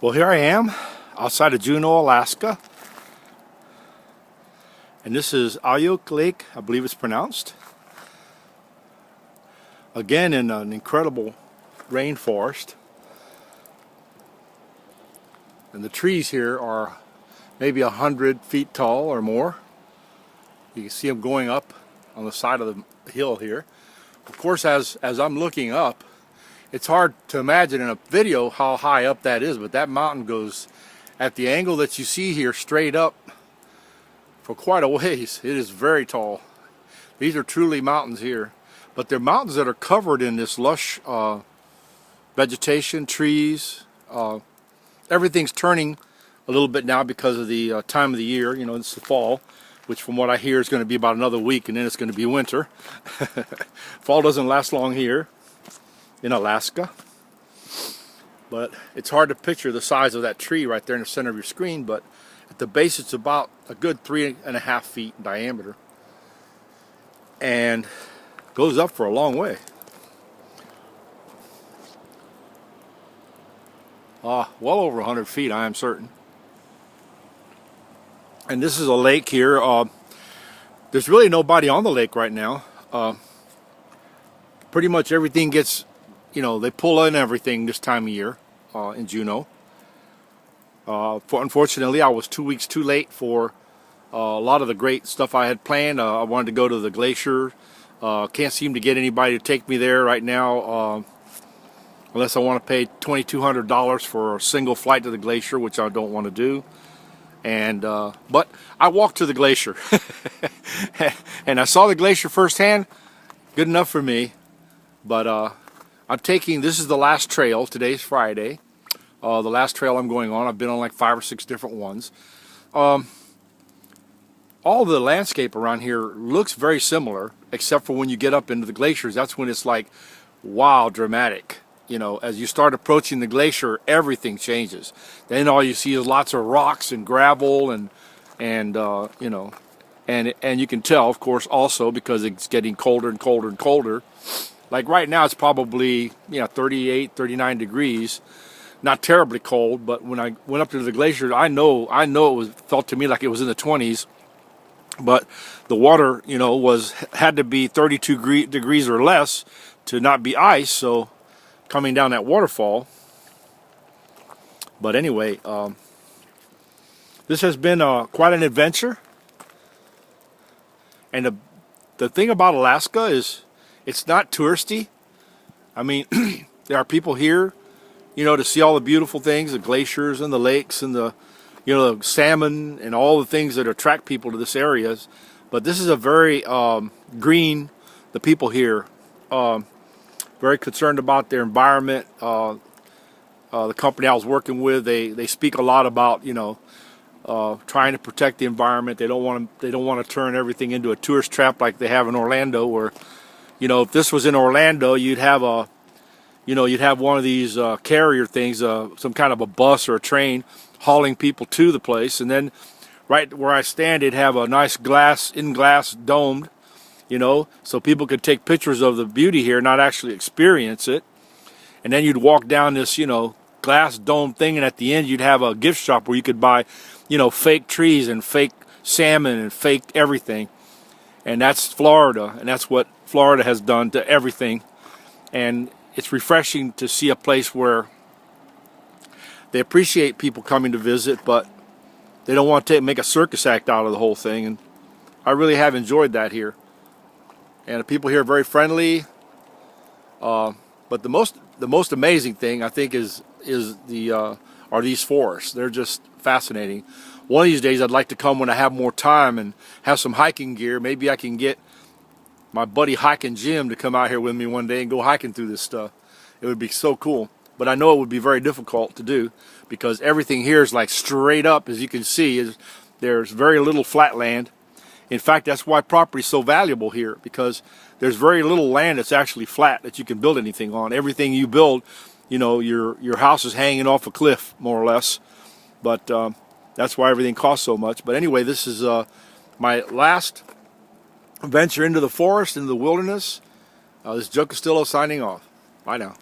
Well, here I am outside of Juneau, Alaska, and this is Auke Lake, I believe it's pronounced. Again, in an incredible rainforest, and the trees here are maybe 100 feet tall or more. You can see them going up on the side of the hill here. Of course, as I'm looking up, it's hard to imagine in a video how high up that is, but that mountain goes at the angle that you see here straight up for quite a ways. It is very tall. These are truly mountains here, but they're mountains that are covered in this lush vegetation, trees. Everything's turning a little bit now because of the time of the year. You know, it's the fall, which from what I hear is going to be about another week, and then it's going to be winter. Fall doesn't last long here in Alaska, but it's hard to picture the size of that tree right there in the center of your screen, but at the base it's about a good 3.5 feet in diameter and goes up for a long way. Well over 100 feet, I am certain. And this is a lake here. There's really nobody on the lake right now. Pretty much everything gets, you know, they pull in everything this time of year in Juneau. Unfortunately, I was 2 weeks too late for a lot of the great stuff I had planned. I wanted to go to the glacier. Can't seem to get anybody to take me there right now, unless I want to pay $2,200 for a single flight to the glacier, which I don't want to do. And but I walked to the glacier, and I saw the glacier firsthand. Good enough for me. But I'm taking, this is the last trail. Today's Friday. The last trail I'm going on. I've been on like 5 or 6 different ones. All the landscape around here looks very similar, except for when you get up into the glaciers. That's when it's like, wow, dramatic. You know, as you start approaching the glacier, everything changes. Then all you see is lots of rocks and gravel and you know, and you can tell, of course, also because it's getting colder and colder and colder. Like right now, it's probably, you know, 38, 39 degrees. Not terribly cold, but when I went up to the glacier, I know it felt to me like it was in the 20s. But the water, you know, had to be 32 degrees or less to not be ice. So coming down that waterfall. But anyway, this has been quite an adventure. And the thing about Alaska is it's not touristy. I mean, there are people here, you know, to see all the beautiful things, the glaciers and the lakes and the, you know, the salmon and all the things that attract people to this area. But this is a very green, the people here, very concerned about their environment. The company I was working with, they speak a lot about, you know, trying to protect the environment. They don't want to turn everything into a tourist trap like they have in Orlando, where, you know, if this was in Orlando, you'd have one of these carrier things, some kind of a bus or a train hauling people to the place, and then right where I stand, it'd have a nice glass domed, you know, so people could take pictures of the beauty here, not actually experience it. And then you'd walk down this, you know, glass dome thing, and at the end you'd have a gift shop where you could buy, you know, fake trees and fake salmon and fake everything. And that's Florida, and that's what Florida has done to everything. And it's refreshing to see a place where they appreciate people coming to visit, but they don't want to make a circus act out of the whole thing. And I really have enjoyed that here. And the people here are very friendly. But the most amazing thing, I think, are these forests. They're just fascinating. One of these days I'd like to come when I have more time and have some hiking gear. Maybe I can get my buddy Hiking Jim to come out here with me one day and go hiking through this stuff. It would be so cool. But I know it would be very difficult to do because everything here is like straight up, as you can see. There's very little flat land. In fact, that's why property is so valuable here, because there's very little land that's actually flat that you can build anything on. Everything you build, you know, your house is hanging off a cliff, more or less. But that's why everything costs so much. But anyway, this is my last venture into the forest, into the wilderness. This is Joe Castillo signing off. Bye now.